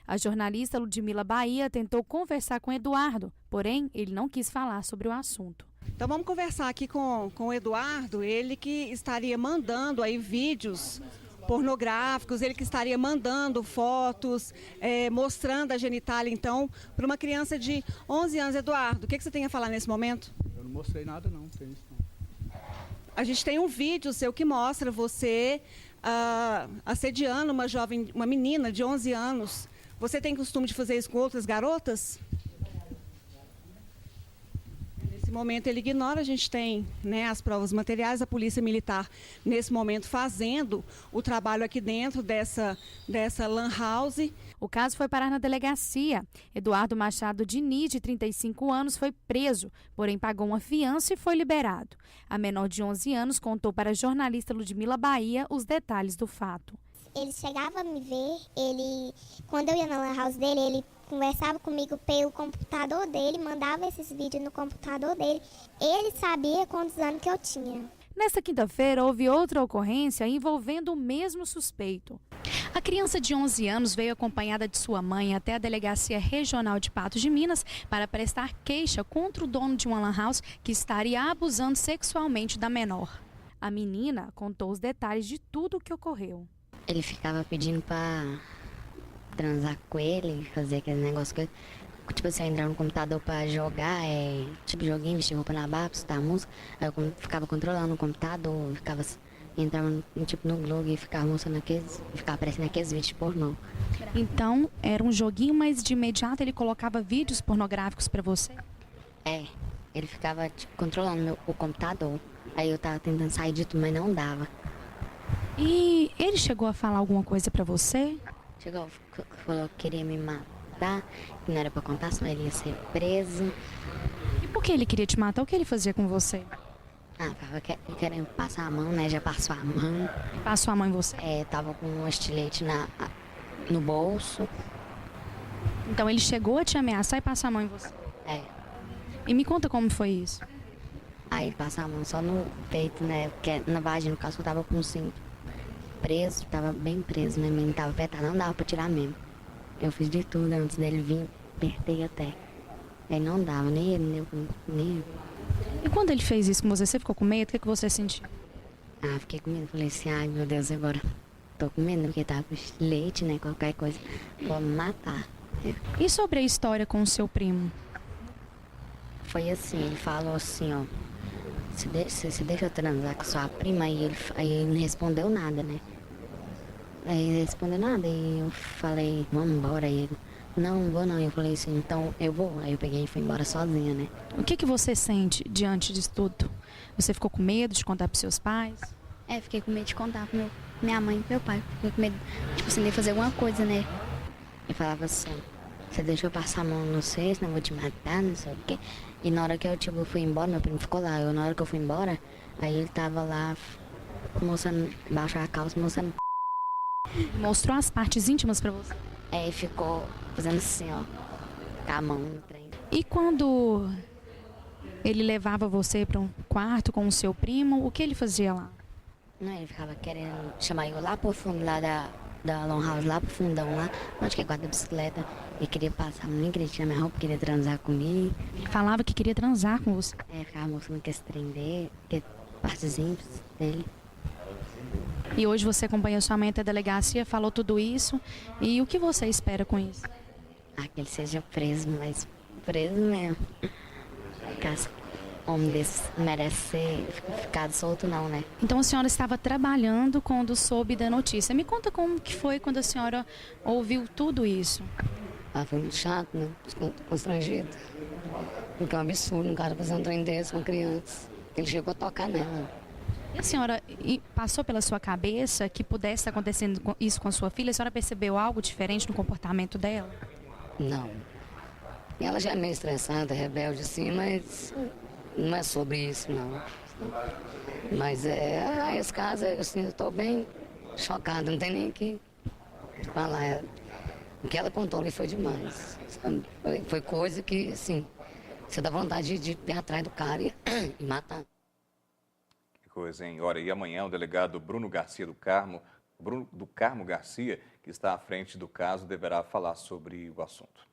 A jornalista Ludmila Bahia tentou conversar com Eduardo, porém ele não quis falar sobre o assunto. Então vamos conversar aqui com o Eduardo, ele que estaria mandando aí vídeos pornográficos, ele que estaria mandando fotos, mostrando a genitália, então, para uma criança de 11 anos. Eduardo, o que você tem a falar nesse momento? Eu não mostrei nada não, tem isso não. A gente tem um vídeo seu que mostra você assediando uma menina de 11 anos. Você tem costume de fazer isso com outras garotas? Nesse momento ele ignora, a gente tem, né, as provas materiais, a Polícia Militar nesse momento fazendo o trabalho aqui dentro dessa lan house. O caso foi parar na delegacia. Eduardo Machado Diniz, de 35 anos, foi preso, porém pagou uma fiança e foi liberado. A menor de 11 anos contou para a jornalista Ludmila Bahia os detalhes do fato. Ele chegava a me ver, quando eu ia na lan house dele, ele conversava comigo pelo computador dele, mandava esses vídeos no computador dele. Ele sabia quantos anos que eu tinha. Nesta quinta-feira, houve outra ocorrência envolvendo o mesmo suspeito. A criança de 11 anos veio acompanhada de sua mãe até a Delegacia Regional de Patos de Minas para prestar queixa contra o dono de uma lan house que estaria abusando sexualmente da menor. A menina contou os detalhes de tudo o que ocorreu. Ele ficava pedindo para transar com ele, fazer aquele negócio que, tipo assim, entrar no computador para jogar, tipo joguinho, vestir roupa na barra, escutar música. Aí eu ficava controlando o computador, entrava tipo no Google e ficava mostrando ficava aparecendo aqueles vídeos pornô. Então, era um joguinho, mas de imediato ele colocava vídeos pornográficos para você? Ele ficava tipo, controlando o computador. Aí eu tava tentando sair de tudo, mas não dava. E ele chegou a falar alguma coisa para você? Chegou, falou que queria me matar, que não era pra contar, senão ele ia ser preso. E por que ele queria te matar? O que ele fazia com você? Tava querendo passar a mão, né? Já passou a mão. Passou a mão em você? Tava com um estilete no bolso. Então ele chegou a te ameaçar e passar a mão em você? E me conta como foi isso. Aí passar a mão só no peito, né? Porque na vagina, no caso, eu tava com o cinto preso, tava bem preso, né? Mas não tava apertado, não dava pra tirar mesmo. Eu fiz de tudo antes dele vir, apertei até. Aí não dava, nem ele, nem eu. E quando ele fez isso com você, você ficou com medo? O que você sentiu? Fiquei com medo, falei assim, ai meu Deus, agora tô com medo, porque tá com leite, né? Qualquer coisa pode me matar. E sobre a história com o seu primo? Foi assim, ele falou assim, ó. Você deixa eu transar com sua prima? Aí ele não respondeu nada, né? Aí ele respondeu nada e eu falei, vamos embora. Aí ele, não vou não. Eu falei assim, então eu vou. Aí eu peguei e fui embora sozinha, né? O que você sente diante disso tudo? Você ficou com medo de contar pros seus pais? Fiquei com medo de contar pra minha mãe e pro meu pai. Fiquei com medo, tipo assim, de fazer alguma coisa, né? Eu falava assim, você deixou eu passar a mão no senso, não vou te matar, não sei o quê. E na hora que eu fui embora, meu primo ficou lá. Na hora que eu fui embora, aí ele tava lá, mostrando, embaixo da calça, mostrando. Mostrou as partes íntimas pra você? Aí ficou fazendo assim, ó, com a mão no trem. E quando ele levava você para um quarto com o seu primo, o que ele fazia lá? Não, ele ficava querendo chamar eu lá pro fundo, lá da Long House, lá pro fundão, lá, onde que é guarda da bicicleta. Ele queria passar, nem queria tirar minha roupa, queria transar comigo. Ele falava que queria transar com você? Ficava mostrando que esse trem dele, que partes íntimas dele. E hoje você acompanha sua mãe até a delegacia, falou tudo isso. E o que você espera com isso? Que ele seja preso, mas preso mesmo. Caso homem desse merece ser ficado solto não, né? Então a senhora estava trabalhando quando soube da notícia. Me conta como que foi quando a senhora ouviu tudo isso. Foi muito chato, né? Constrangido. Porque é um absurdo um cara fazer um trem desse com crianças. Ele chegou a tocar nela. E a senhora passou pela sua cabeça que pudesse estar acontecendo isso com a sua filha? A senhora percebeu algo diferente no comportamento dela? Não. Ela já é meio estressada, rebelde assim, mas não é sobre isso, não. Mas esse caso, assim, eu estou bem chocada, não tem nem o que falar. O que ela contou ali foi demais. Sabe? Foi coisa que, assim, você dá vontade de ir atrás do cara e matar. Que coisa, hein? Olha, e amanhã o delegado Bruno Carmo Garcia, que está à frente do caso, deverá falar sobre o assunto.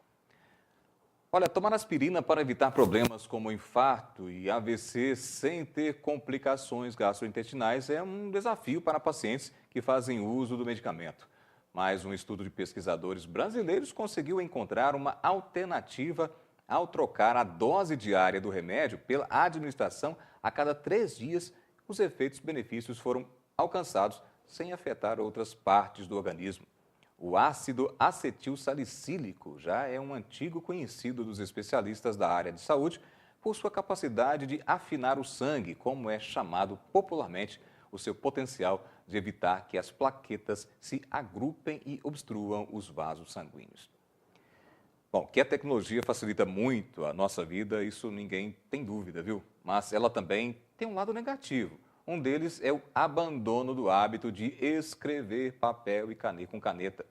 Olha, tomar aspirina para evitar problemas como infarto e AVC sem ter complicações gastrointestinais é um desafio para pacientes que fazem uso do medicamento. Mas um estudo de pesquisadores brasileiros conseguiu encontrar uma alternativa ao trocar a dose diária do remédio pela administração a cada 3 dias. Os benefícios foram alcançados sem afetar outras partes do organismo. O ácido acetilsalicílico já é um antigo conhecido dos especialistas da área de saúde por sua capacidade de afinar o sangue, como é chamado popularmente, o seu potencial de evitar que as plaquetas se agrupem e obstruam os vasos sanguíneos. Bom, que a tecnologia facilita muito a nossa vida, isso ninguém tem dúvida, viu? Mas ela também tem um lado negativo. Um deles é o abandono do hábito de escrever papel e com caneta.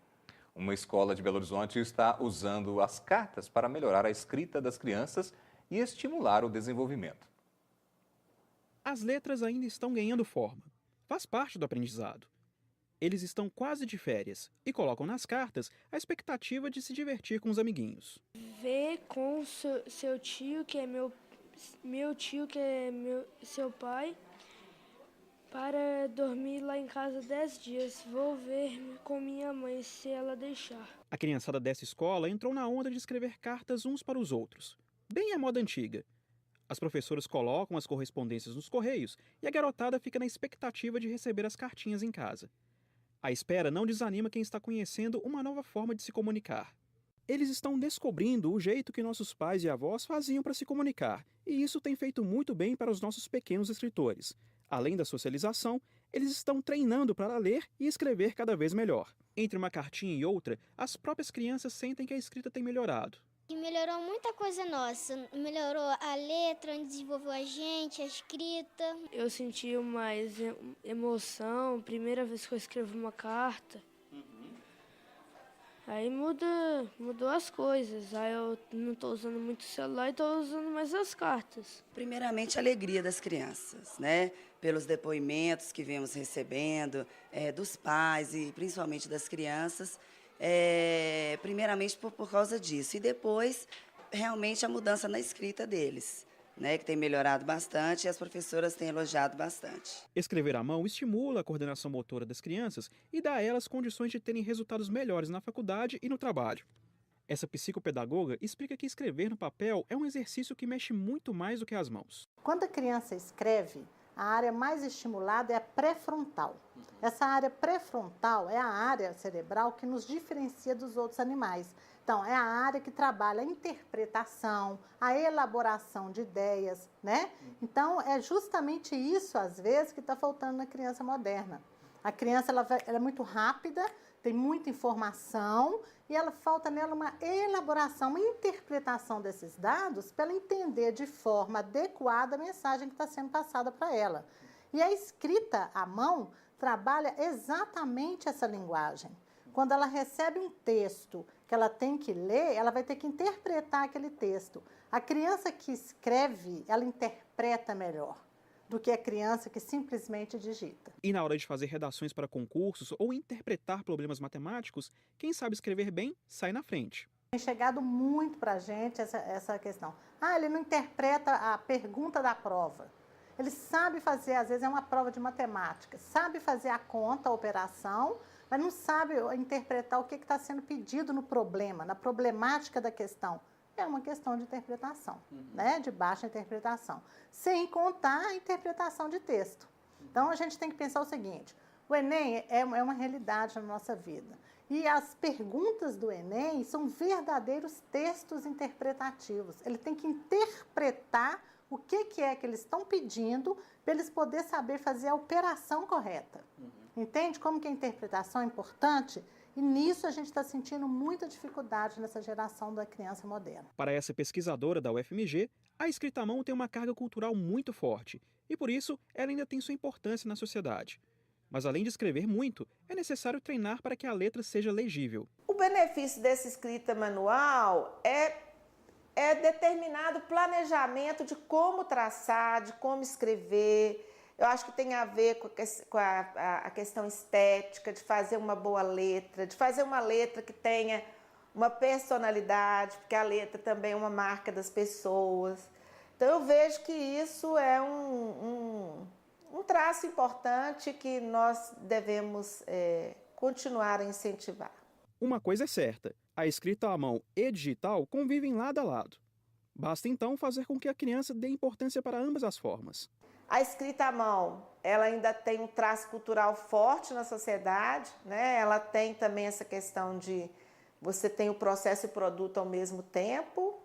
Uma escola de Belo Horizonte está usando as cartas para melhorar a escrita das crianças e estimular o desenvolvimento. As letras ainda estão ganhando forma. Faz parte do aprendizado. Eles estão quase de férias e colocam nas cartas a expectativa de se divertir com os amiguinhos. Ver com seu tio, que é meu tio, que é seu pai, para dormir lá em casa 10 dias. Vou ver com minha mãe se ela deixar. A criançada dessa escola entrou na onda de escrever cartas uns para os outros. Bem à moda antiga. As professoras colocam as correspondências nos correios e a garotada fica na expectativa de receber as cartinhas em casa. A espera não desanima quem está conhecendo uma nova forma de se comunicar. Eles estão descobrindo o jeito que nossos pais e avós faziam para se comunicar, e isso tem feito muito bem para os nossos pequenos escritores. Além da socialização, eles estão treinando para ler e escrever cada vez melhor. Entre uma cartinha e outra, as próprias crianças sentem que a escrita tem melhorado. E melhorou muita coisa nossa. Melhorou a letra, desenvolveu a gente, a escrita. Eu senti mais emoção, primeira vez que eu escrevo uma carta. Aí mudou as coisas. Aí eu não estou usando muito o celular e estou usando mais as cartas. Primeiramente, a alegria das crianças, né? Pelos depoimentos que vemos recebendo, dos pais e principalmente das crianças. Primeiramente por causa disso. E depois, realmente, a mudança na escrita deles. né, que tem melhorado bastante e as professoras têm elogiado bastante. Escrever à mão estimula a coordenação motora das crianças e dá a elas condições de terem resultados melhores na faculdade e no trabalho. Essa psicopedagoga explica que escrever no papel é um exercício que mexe muito mais do que as mãos. Quando a criança escreve, a área mais estimulada é a pré-frontal. Essa área pré-frontal é a área cerebral que nos diferencia dos outros animais. Então, é a área que trabalha a interpretação, a elaboração de ideias, né? Então, é justamente isso, às vezes, que está faltando na criança moderna. A criança ela é muito rápida, tem muita informação e falta nela uma elaboração, uma interpretação desses dados para ela entender de forma adequada a mensagem que está sendo passada para ela. E a escrita à mão trabalha exatamente essa linguagem. Quando ela recebe um texto que ela tem que ler, ela vai ter que interpretar aquele texto. A criança que escreve, ela interpreta melhor do que a criança que simplesmente digita. E na hora de fazer redações para concursos ou interpretar problemas matemáticos, quem sabe escrever bem sai na frente. Tem chegado muito para a gente essa questão. Ele não interpreta a pergunta da prova. Ele sabe fazer, às vezes é uma prova de matemática, sabe fazer a conta, a operação, mas não sabe interpretar o que está sendo pedido no problema, na problemática da questão. É uma questão de interpretação, né? De baixa interpretação, sem contar a interpretação de texto. Então, a gente tem que pensar o seguinte, o Enem é uma realidade na nossa vida. E as perguntas do Enem são verdadeiros textos interpretativos. Ele tem que interpretar o que é que eles estão pedindo para eles poderem saber fazer a operação correta. Entende como que a interpretação é importante? E nisso a gente está sentindo muita dificuldade nessa geração da criança moderna. Para essa pesquisadora da UFMG, a escrita à mão tem uma carga cultural muito forte e, por isso, ela ainda tem sua importância na sociedade. Mas, além de escrever muito, é necessário treinar para que a letra seja legível. O benefício dessa escrita manual é determinado planejamento de como traçar, de como escrever. Eu acho que tem a ver com a questão estética, de fazer uma boa letra, de fazer uma letra que tenha uma personalidade, porque a letra também é uma marca das pessoas. Então, eu vejo que isso é um traço importante que nós devemos continuar a incentivar. Uma coisa é certa, a escrita à mão e digital convivem lado a lado. Basta, então, fazer com que a criança dê importância para ambas as formas. A escrita à mão, ela ainda tem um traço cultural forte na sociedade, né? Ela tem também essa questão de você tem o processo e o produto ao mesmo tempo,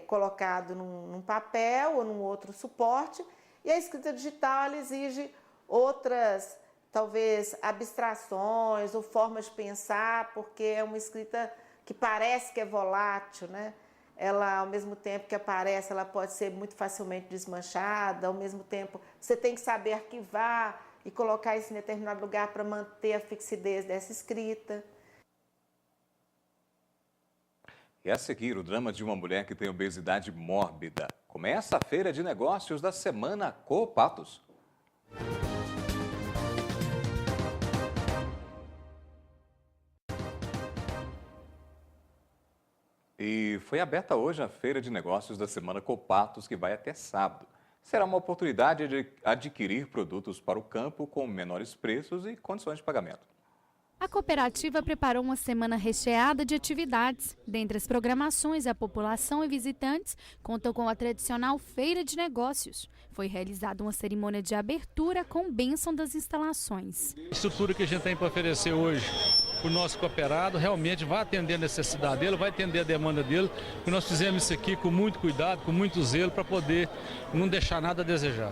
colocado num papel ou num outro suporte, e a escrita digital ela exige outras, talvez, abstrações ou formas de pensar, porque é uma escrita que parece que é volátil, né? Ela, ao mesmo tempo que aparece, ela pode ser muito facilmente desmanchada, ao mesmo tempo você tem que saber arquivar e colocar isso em determinado lugar para manter a fixidez dessa escrita. E a seguir, o drama de uma mulher que tem obesidade mórbida. Começa a Feira de Negócios da Semana Coopatos. E foi aberta hoje a Feira de Negócios da Semana Coopatos, que vai até sábado. Será uma oportunidade de adquirir produtos para o campo com menores preços e condições de pagamento. A cooperativa preparou uma semana recheada de atividades. Dentre as programações, a população e visitantes contam com a tradicional Feira de Negócios. Foi realizada uma cerimônia de abertura com bênção das instalações. A estrutura que a gente tem para oferecer hoje para o nosso cooperado realmente vai atender a necessidade dele, vai atender a demanda dele. E nós fizemos isso aqui com muito cuidado, com muito zelo, para poder não deixar nada a desejar.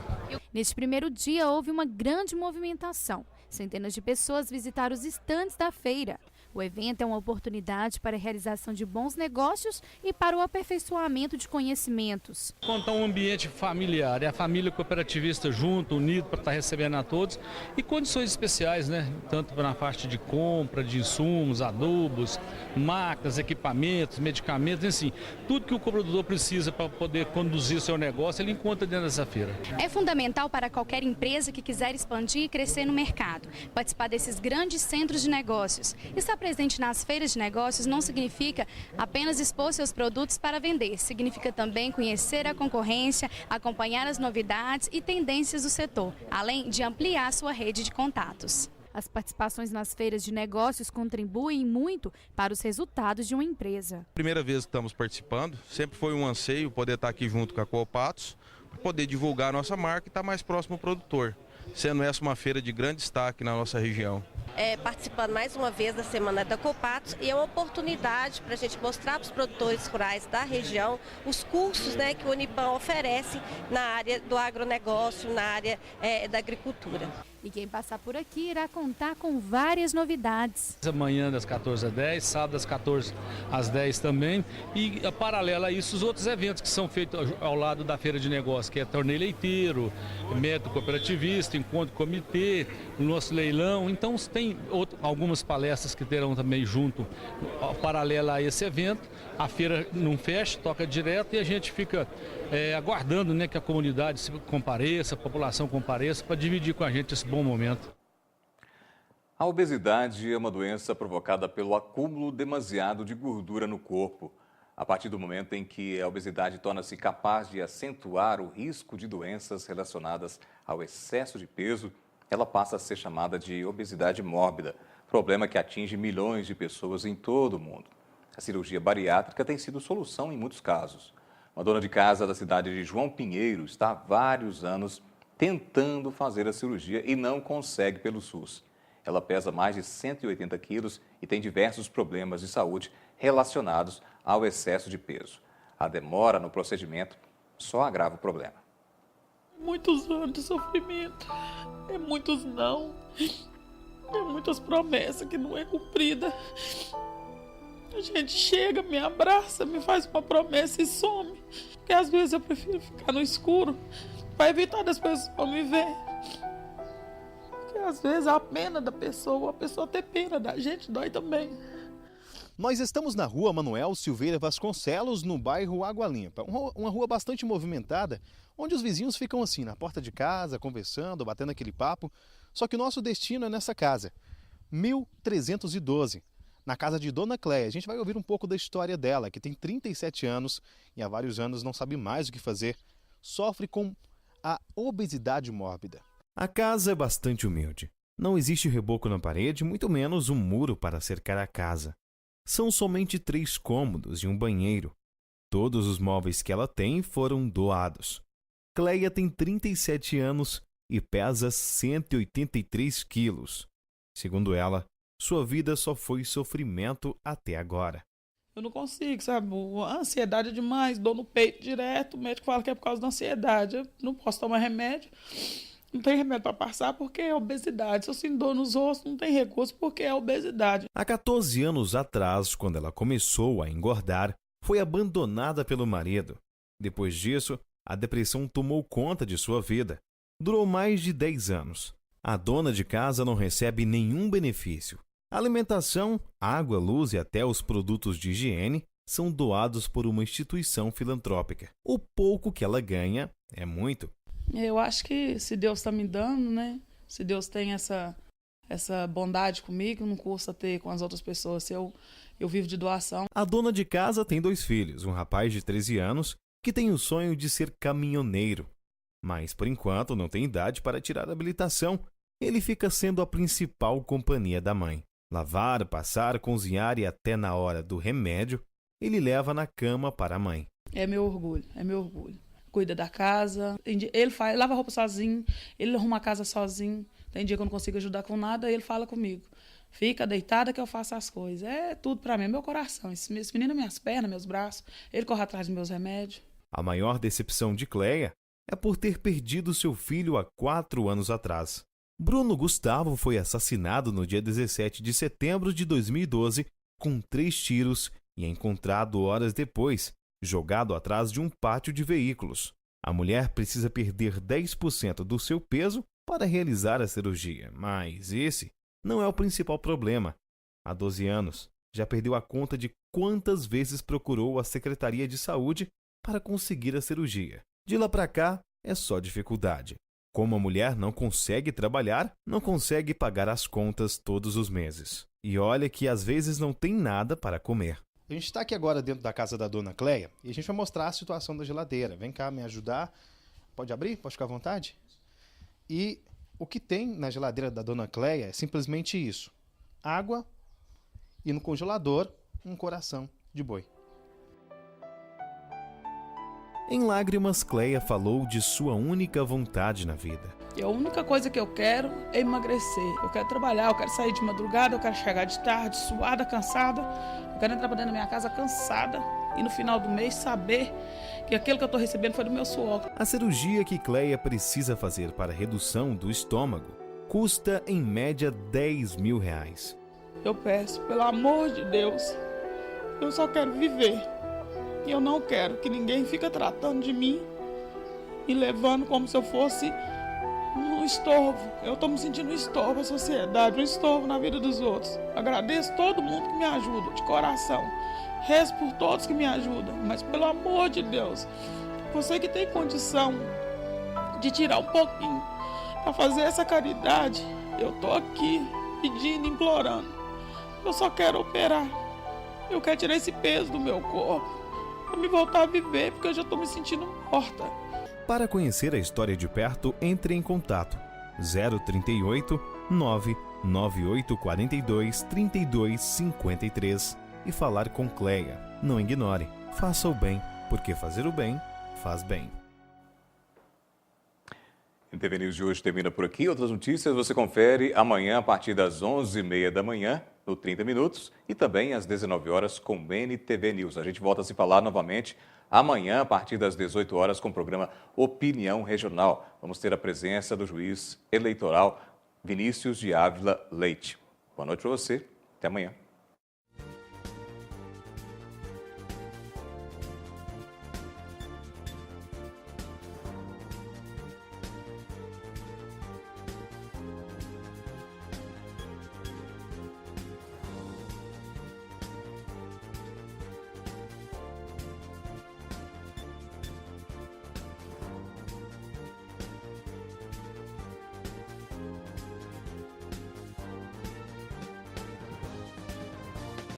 Neste primeiro dia houve uma grande movimentação. Centenas de pessoas visitaram os estandes da feira. O evento é uma oportunidade para a realização de bons negócios e para o aperfeiçoamento de conhecimentos. Contar um ambiente familiar, é a família cooperativista junto, unido para estar recebendo a todos e condições especiais, né? Tanto na parte de compra, de insumos, adubos, máquinas, equipamentos, medicamentos, assim, tudo que o cooperador precisa para poder conduzir o seu negócio, ele encontra dentro dessa feira. É fundamental para qualquer empresa que quiser expandir e crescer no mercado, participar desses grandes centros de negócios. Está presente nas feiras de negócios não significa apenas expor seus produtos para vender. Significa também conhecer a concorrência, acompanhar as novidades e tendências do setor, além de ampliar sua rede de contatos. As participações nas feiras de negócios contribuem muito para os resultados de uma empresa. Primeira vez que estamos participando, sempre foi um anseio poder estar aqui junto com a Coopatos, poder divulgar a nossa marca e estar mais próximo ao produtor, sendo essa uma feira de grande destaque na nossa região. Participando mais uma vez da Semana da Coopatos, e é uma oportunidade para a gente mostrar para os produtores rurais da região os cursos, né, que o Unipam oferece na área do agronegócio, na área da agricultura. E quem passar por aqui irá contar com várias novidades. Amanhã das 14 às 10, sábado das 14 às 10 também. E, paralelo a isso, os outros eventos que são feitos ao lado da Feira de Negócios, que é torneio leiteiro, método cooperativista, encontro comitê, o nosso leilão. Então, tem algumas palestras que terão também junto, paralelo a esse evento. A feira não fecha, toca direto e a gente fica aguardando, né, que a comunidade se compareça, a população compareça para dividir com a gente esse bom momento. A obesidade é uma doença provocada pelo acúmulo demasiado de gordura no corpo. A partir do momento em que a obesidade torna-se capaz de acentuar o risco de doenças relacionadas ao excesso de peso, ela passa a ser chamada de obesidade mórbida, problema que atinge milhões de pessoas em todo o mundo. A cirurgia bariátrica tem sido solução em muitos casos. Uma dona de casa da cidade de João Pinheiro está há vários anos tentando fazer a cirurgia e não consegue pelo SUS. Ela pesa mais de 180 quilos e tem diversos problemas de saúde relacionados ao excesso de peso. A demora no procedimento só agrava o problema. Muitos anos de sofrimento, muitos não, muitas promessas que não é cumprida. A gente chega, me abraça, me faz uma promessa e some. Porque às vezes eu prefiro ficar no escuro para evitar das pessoas me ver. Porque às vezes a pena da pessoa, a pessoa ter pena da gente, dói também. Nós estamos na rua Manuel Silveira Vasconcelos, no bairro Água Limpa. Uma rua bastante movimentada, onde os vizinhos ficam assim, na porta de casa, conversando, batendo aquele papo. Só que o nosso destino é nessa casa, 1312. Na casa de Dona Cléia. A gente vai ouvir um pouco da história dela, que tem 37 anos e há vários anos não sabe mais o que fazer. Sofre com a obesidade mórbida. A casa é bastante humilde. Não existe reboco na parede, muito menos um muro para cercar a casa. São somente 3 cômodos e um banheiro. Todos os móveis que ela tem foram doados. Cléia tem 37 anos e pesa 183 quilos. Segundo ela, sua vida só foi sofrimento até agora. Eu não consigo, sabe? A ansiedade é demais, dor no peito direto. O médico fala que é por causa da ansiedade. Eu não posso tomar remédio. Não tem remédio para passar porque é obesidade. Se eu sinto dor nos ossos, não tem recurso porque é obesidade. Há 14 anos atrás, quando ela começou a engordar, foi abandonada pelo marido. Depois disso, a depressão tomou conta de sua vida. Durou mais de 10 anos. A dona de casa não recebe nenhum benefício. A alimentação, água, luz e até os produtos de higiene são doados por uma instituição filantrópica. O pouco que ela ganha é muito. Eu acho que se Deus está me dando, né? Se Deus tem essa bondade comigo, não custa ter com as outras pessoas. Se eu vivo de doação. A dona de casa tem 2 filhos, um rapaz de 13 anos que tem o sonho de ser caminhoneiro. Mas, por enquanto, não tem idade para tirar a habilitação. Ele fica sendo a principal companhia da mãe. Lavar, passar, cozinhar e até na hora do remédio, ele leva na cama para a mãe. É meu orgulho, é meu orgulho. Cuida da casa, ele lava a roupa sozinho, ele arruma a casa sozinho. Tem dia que eu não consigo ajudar com nada, ele fala comigo. Fica deitada que eu faço as coisas. É tudo para mim, é meu coração. Esse menino é minhas pernas, meus braços, ele corre atrás dos meus remédios. A maior decepção de Cléia é por ter perdido seu filho há 4 anos atrás. Bruno Gustavo foi assassinado no dia 17 de setembro de 2012 com 3 tiros e é encontrado horas depois, jogado atrás de um pátio de veículos. A mulher precisa perder 10% do seu peso para realizar a cirurgia, mas esse não é o principal problema. Há 12 anos, já perdeu a conta de quantas vezes procurou a Secretaria de Saúde para conseguir a cirurgia. De lá para cá, é só dificuldade. Como a mulher não consegue trabalhar, não consegue pagar as contas todos os meses. E olha que às vezes não tem nada para comer. A gente está aqui agora dentro da casa da dona Cleia e a gente vai mostrar a situação da geladeira. Vem cá me ajudar. Pode abrir? Pode ficar à vontade? E o que tem na geladeira da dona Cleia é simplesmente isso. Água e no congelador um coração de boi. Em lágrimas, Cleia falou de sua única vontade na vida. E a única coisa que eu quero é emagrecer. Eu quero trabalhar, eu quero sair de madrugada, eu quero chegar de tarde, suada, cansada. Eu quero entrar pra dentro da minha casa cansada e no final do mês saber que aquilo que eu estou recebendo foi do meu suor. A cirurgia que Cleia precisa fazer para a redução do estômago custa em média R$10.000. Eu peço, pelo amor de Deus, eu só quero viver. E eu não quero que ninguém fique tratando de mim e levando como se eu fosse um estorvo. Eu estou me sentindo um estorvo à sociedade, um estorvo na vida dos outros. Agradeço todo mundo que me ajuda, de coração. Rezo por todos que me ajudam, mas pelo amor de Deus, você que tem condição de tirar um pouquinho para fazer essa caridade, eu estou aqui pedindo, implorando. Eu só quero operar. Eu quero tirar esse peso do meu corpo para me voltar a viver, porque eu já estou me sentindo morta. Para conhecer a história de perto, entre em contato 038 99842 3253 e falar com Cleia. Não ignore, faça o bem, porque fazer o bem faz bem. O TV News de hoje termina por aqui. Outras notícias você confere amanhã a partir das 11h30 da manhã, no 30 Minutos, e também às 19 horas com o NTV News. A gente volta a se falar novamente amanhã, a partir das 18 horas, com o programa Opinião Regional. Vamos ter a presença do juiz eleitoral Vinícius de Ávila Leite. Boa noite para você. Até amanhã.